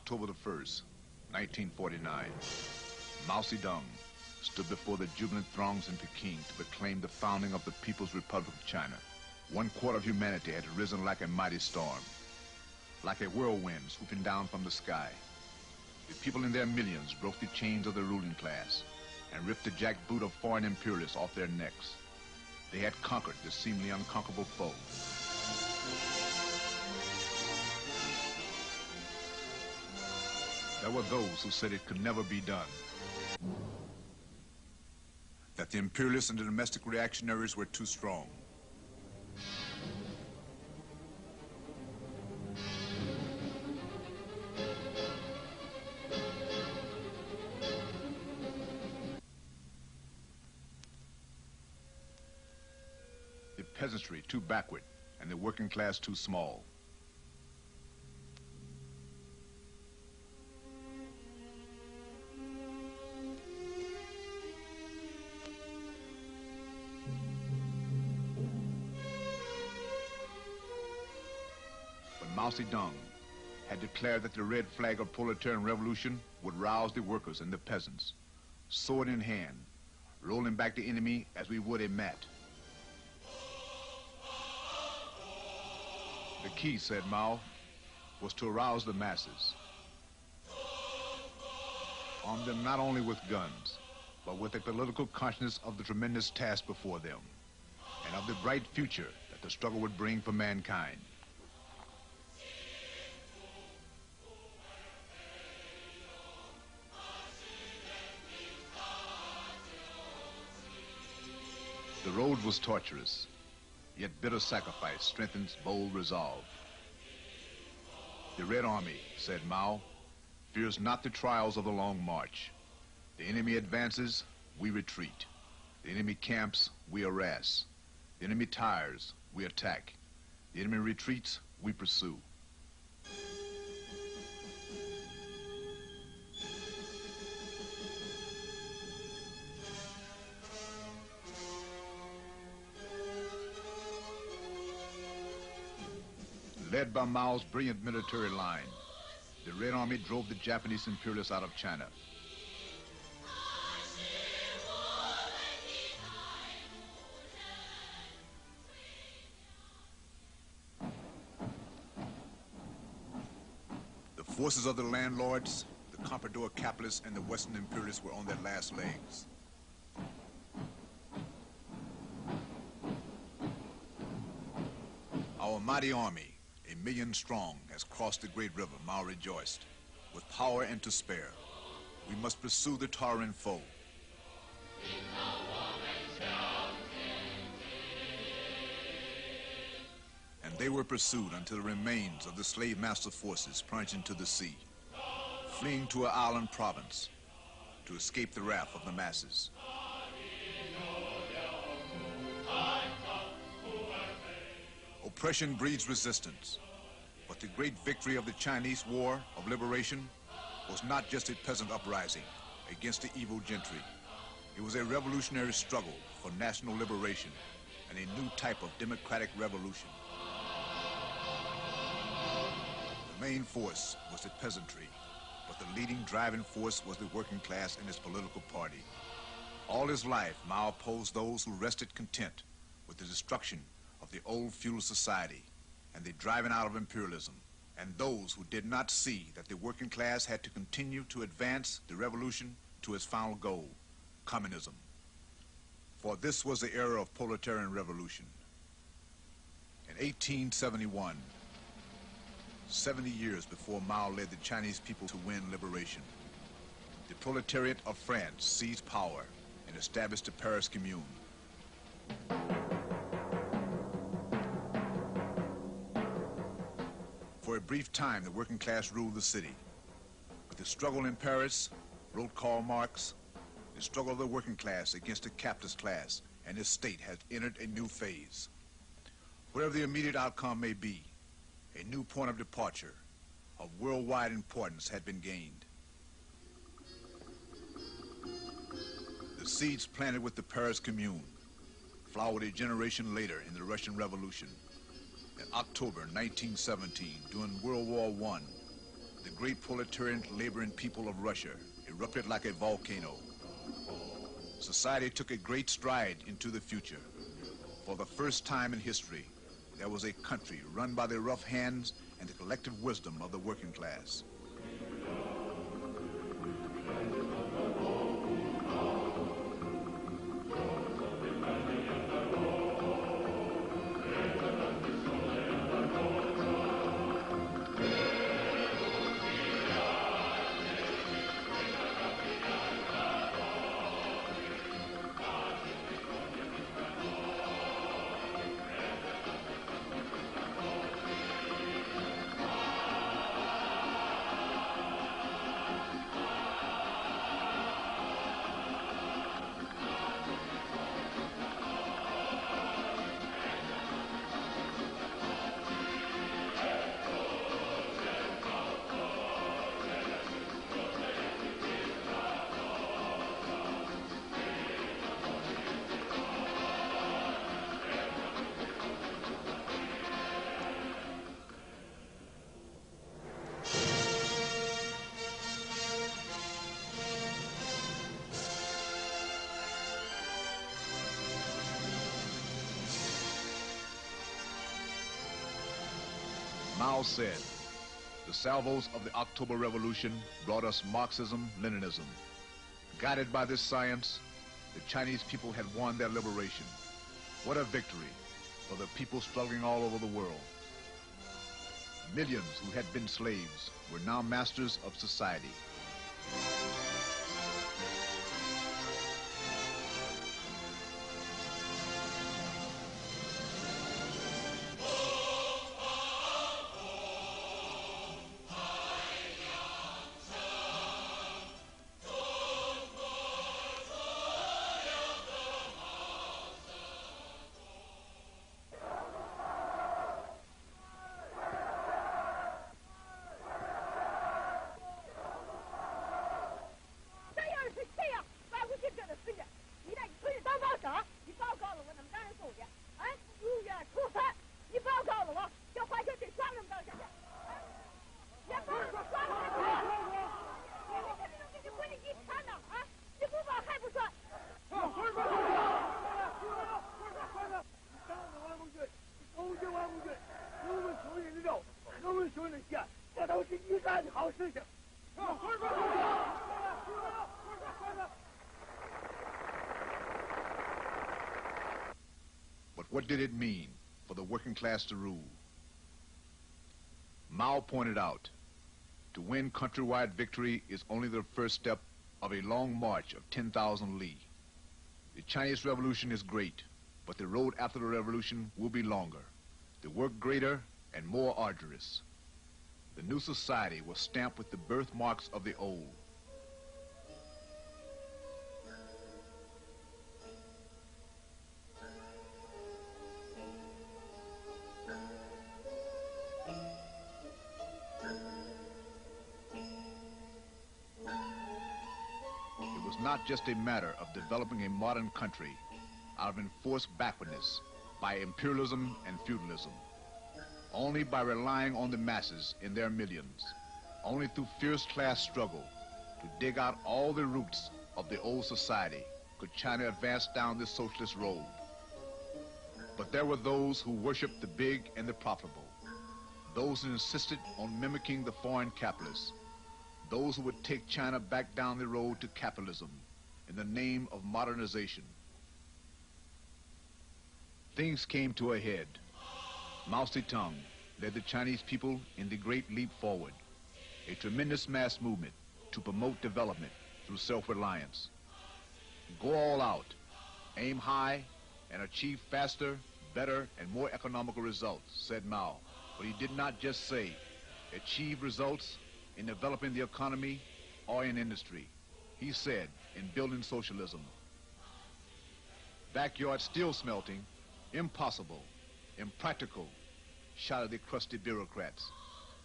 October the 1st, 1949, Mao Zedong stood before the jubilant throngs in Peking to proclaim the founding of the People's Republic of China. 1/4 of humanity had risen like a mighty storm, like a whirlwind swooping down from the sky. The people in their millions broke the chains of the ruling class and ripped the jackboot of foreign imperialists off their necks. They had conquered the seemingly unconquerable foe. There were those who said it could never be done, that the imperialists and the domestic reactionaries were too strong. The peasantry too backward and the working class too small. Mao Zedong had declared that the red flag of proletarian revolution would rouse the workers and the peasants, sword in hand, rolling back the enemy as we would a mat. The key, said Mao, was to arouse the masses, arm them not only with guns, but with a political consciousness of the tremendous task before them, and of the bright future that the struggle would bring for mankind. The road was torturous, yet bitter sacrifice strengthens bold resolve. The Red Army, said Mao, fears not the trials of the long march. The enemy advances, we retreat. The enemy camps, we harass. The enemy tires, we attack. The enemy retreats, we pursue. Led by Mao's brilliant military line, the Red Army drove the Japanese imperialists out of China. The forces of the landlords, the comprador capitalists, and the Western imperialists were on their last legs. Our mighty army, 1 million strong, has crossed the great river, Mao rejoiced, with power and to spare. We must pursue the towering foe. And they were pursued until the remains of the slave master forces plunged into the sea, fleeing to an island province to escape the wrath of the masses. Oppression breeds resistance, but the great victory of the Chinese War of Liberation was not just a peasant uprising against the evil gentry. It was a revolutionary struggle for national liberation and a new type of democratic revolution. The main force was the peasantry, but the leading driving force was the working class and its political party. All his life, Mao opposed those who rested content with the destruction of the old feudal society and the driving out of imperialism, and those who did not see that the working class had to continue to advance the revolution to its final goal, communism. For this was the era of proletarian revolution. In 1871, 70 years before Mao led the Chinese people to win liberation, the proletariat of France seized power and established the Paris Commune. For a brief time, the working class ruled the city. But the struggle in Paris, wrote Karl Marx, the struggle of the working class against the capitalist class and its state has entered a new phase. Whatever the immediate outcome may be, a new point of departure of worldwide importance had been gained. The seeds planted with the Paris Commune flowered a generation later in the Russian Revolution. In October 1917, during World War I, The great proletarian laboring people of Russia erupted like a volcano. Society took a great stride into the future. For the first time in history, there was a country run by the rough hands and the collective wisdom of the working class. Mao said, the salvos of the October Revolution brought us Marxism, Leninism. Guided by this science, the Chinese people had won their liberation. What a victory for the people struggling all over the world. Millions who had been slaves were now masters of society. But what did it mean for the working class to rule? Mao pointed out, to win countrywide victory is only the first step of a long march of 10,000 li. The Chinese Revolution is great, but the road after the revolution will be longer, the work greater and more arduous. The new society was stamped with the birthmarks of the old. It was not just a matter of developing a modern country out of enforced backwardness by imperialism and feudalism. Only by relying on the masses in their millions, only through fierce class struggle to dig out all the roots of the old society could China advance down this socialist road. But there were those who worshiped the big and the profitable, those who insisted on mimicking the foreign capitalists, those who would take China back down the road to capitalism in the name of modernization. Things came to a head. Mao Zedong led the Chinese people in the Great Leap Forward, a tremendous mass movement to promote development through self-reliance. Go all out, aim high, and achieve faster, better, and more economical results, said Mao. But he did not just say, achieve results in developing the economy or in industry. He said, in building socialism. Backyard steel smelting, impossible. Impractical, shouted the crusty bureaucrats.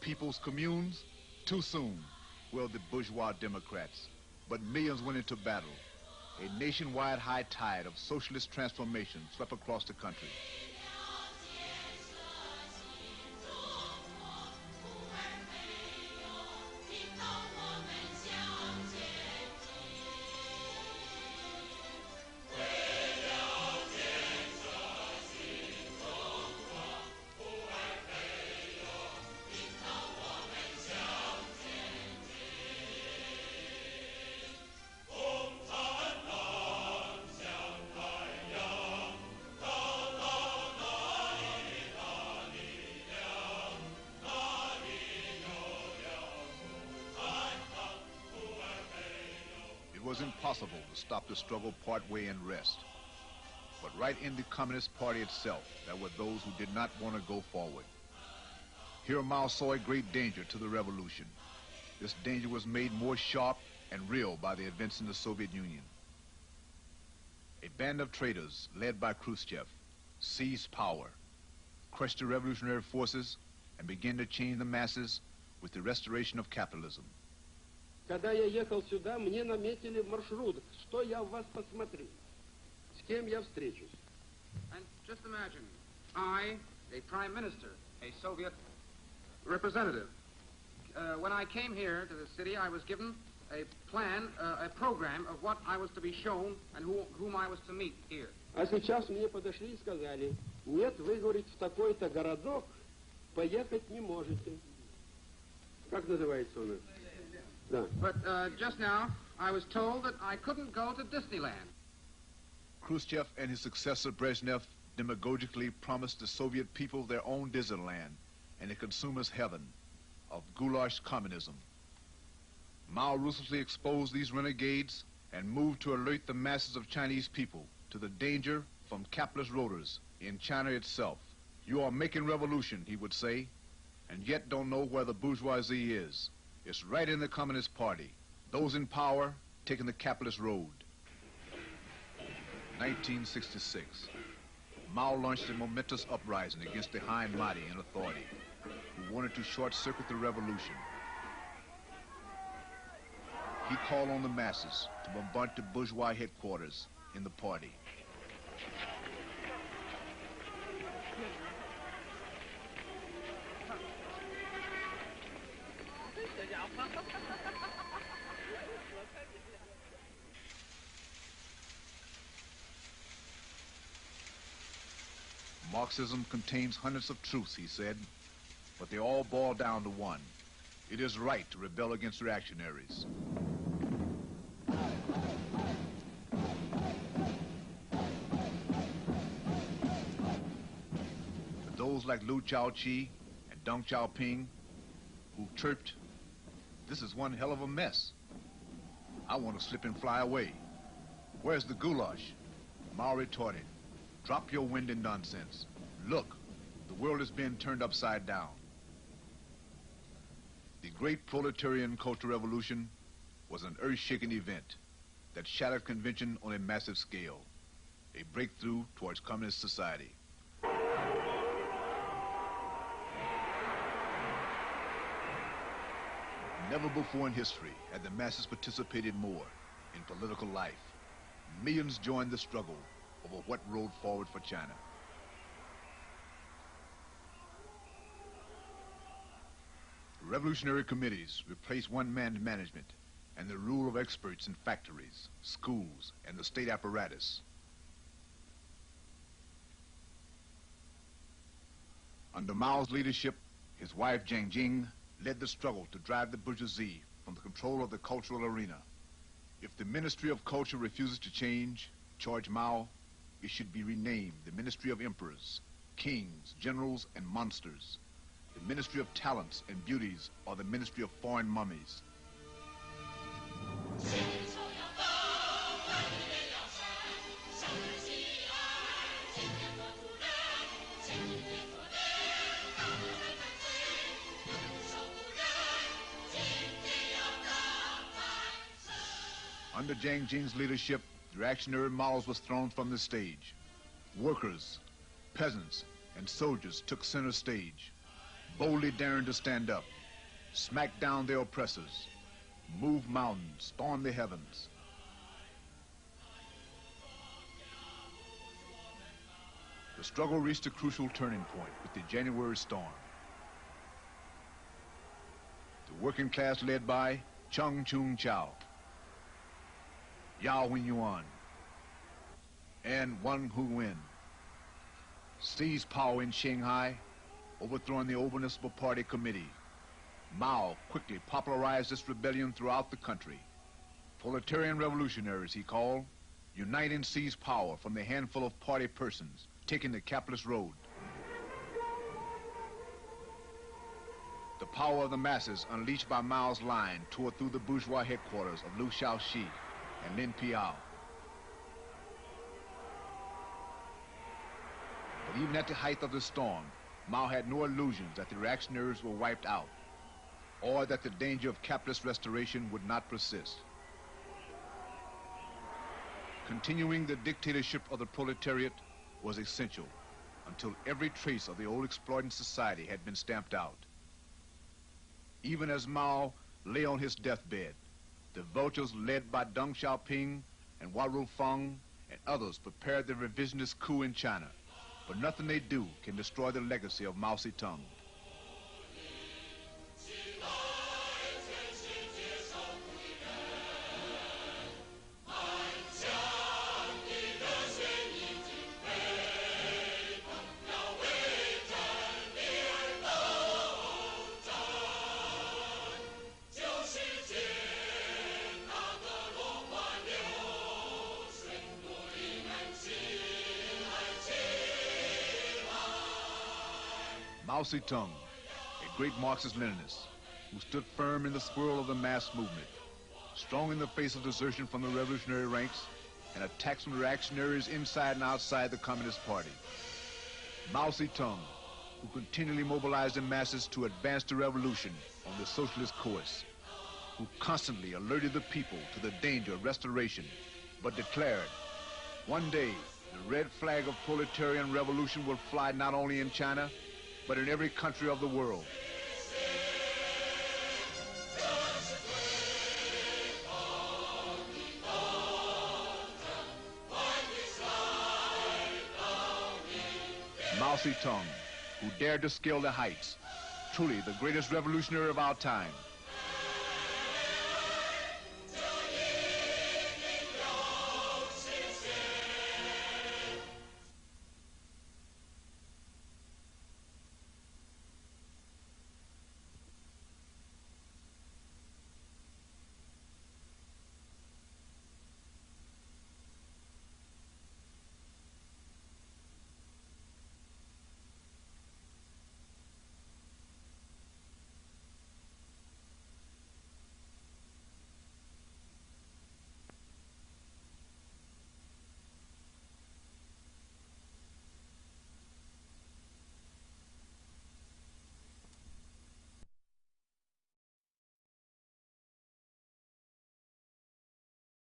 People's communes, too soon, wailed the bourgeois Democrats. But millions went into battle. A nationwide high tide of socialist transformation swept across the country. was impossible to stop the struggle partway and rest. But right in the Communist Party itself, there were those who did not want to go forward. Here Mao saw a great danger to the revolution. This danger was made more sharp and real by the events in the Soviet Union. A band of traitors, led by Khrushchev, seized power, crushed the revolutionary forces, and began to change the masses with the restoration of capitalism. Когда я ехал сюда, мне наметили маршрут, что я в вас посмотрю, с кем я встречусь. And just imagine, I, a prime minister, a Soviet representative. When I came here to the city, I was given a plan, a program of what I was to be shown and whom I was to meet here. А сейчас мне подошли и сказали, нет, вы, говорит, в такой-то городок поехать не можете. Как называется у нас? Да. But just now, I was told that I couldn't go to Disneyland. Khrushchev and his successor Brezhnev demagogically promised the Soviet people their own Disneyland and a consumer's heaven of goulash communism. Mao ruthlessly exposed these renegades and moved to alert the masses of Chinese people to the danger from capitalist rollers in China itself. You are making revolution, he would say, and yet don't know where the bourgeoisie is. It's right in the Communist Party. Those in power taking the capitalist road. 1966. Mao launched a momentous uprising against the high and mighty in authority who wanted to short-circuit the revolution. He called on the masses to bombard the bourgeois headquarters in the party. Marxism contains hundreds of truths, he said, but they all boil down to one. It is right to rebel against reactionaries. But those like Liu Shaoqi and Deng Xiaoping who chirped, "This is one hell of a mess. I want to slip and fly away. Where's the goulash?" Mao retorted, "Drop your wind and nonsense. Look, the world is being turned upside down." The great proletarian cultural revolution was an earth-shaking event that shattered convention on a massive scale, a breakthrough towards communist society. Never before in history had the masses participated more in political life. Millions joined the struggle over what road forward for China. Revolutionary committees replaced one-man management and the rule of experts in factories, schools, and the state apparatus. Under Mao's leadership, his wife Jiang Jing led the struggle to drive the bourgeoisie from the control of the cultural arena. If the Ministry of Culture refuses to change, charged Mao, it should be renamed the Ministry of Emperors, Kings, Generals, and Monsters, the Ministry of Talents and Beauties, or the Ministry of Foreign Mummies. Under Jiang Jing's leadership, reactionary models was thrown from the stage. Workers, peasants, and soldiers took center stage, boldly daring to stand up, smack down their oppressors, move mountains, storm the heavens. The struggle reached a crucial turning point with the January storm. The working class led by Chung Chung Chao, Yao Wen-yuan, and Wang Hu-wen seized power in Shanghai, overthrowing the Old Municipal Party Committee. Mao quickly popularized this rebellion throughout the country. Proletarian revolutionaries, he called, unite and seize power from the handful of party persons taking the capitalist road. The power of the masses unleashed by Mao's line tore through the bourgeois headquarters of Liu Shaoqi, and Lin Piao. But even at the height of the storm, Mao had no illusions that the reactionaries were wiped out, or that the danger of capitalist restoration would not persist. Continuing the dictatorship of the proletariat was essential until every trace of the old exploiting society had been stamped out. Even as Mao lay on his deathbed, the vultures led by Deng Xiaoping and Hua Rufeng and others prepared the revisionist coup in China, but nothing they do can destroy the legacy of Mao Zedong. Mao Zedong, a great Marxist-Leninist, who stood firm in the swirl of the mass movement, strong in the face of desertion from the revolutionary ranks and attacks from reactionaries inside and outside the Communist Party. Mao Zedong, who continually mobilized the masses to advance the revolution on the socialist course, who constantly alerted the people to the danger of restoration, but declared, one day, the red flag of proletarian revolution will fly not only in China, but in every country of the world. Mao Zedong, who dared to scale the heights, truly the greatest revolutionary of our time,